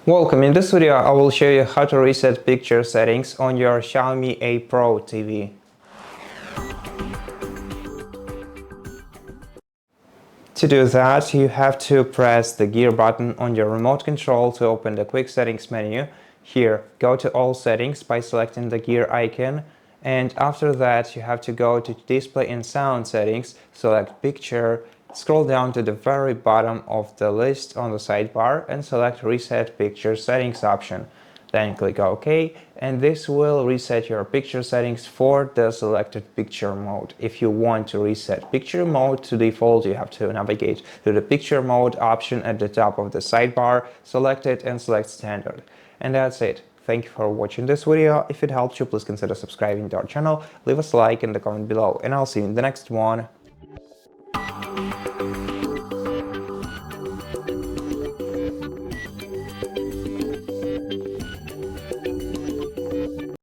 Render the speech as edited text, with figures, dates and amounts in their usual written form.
Welcome. In this video, I will show you how to reset picture settings on your XIAOMI A Pro TV. To do that, you have to press the gear button on your remote control to open the quick settings menu. Here, go to all settings by selecting the gear icon, and after that you have to go to display and sound settings, select picture, scroll down to the very bottom of the list on the sidebar and select reset picture settings option. Then click OK, and this will reset your picture settings for the selected picture mode. If you want to reset picture mode to default, you have to navigate to the picture mode option at the top of the sidebar, select it and select standard. And that's it. Thank you for watching this video. If it helped you, please consider subscribing to our channel, leave us a like in the comment below, and I'll see you in the next one.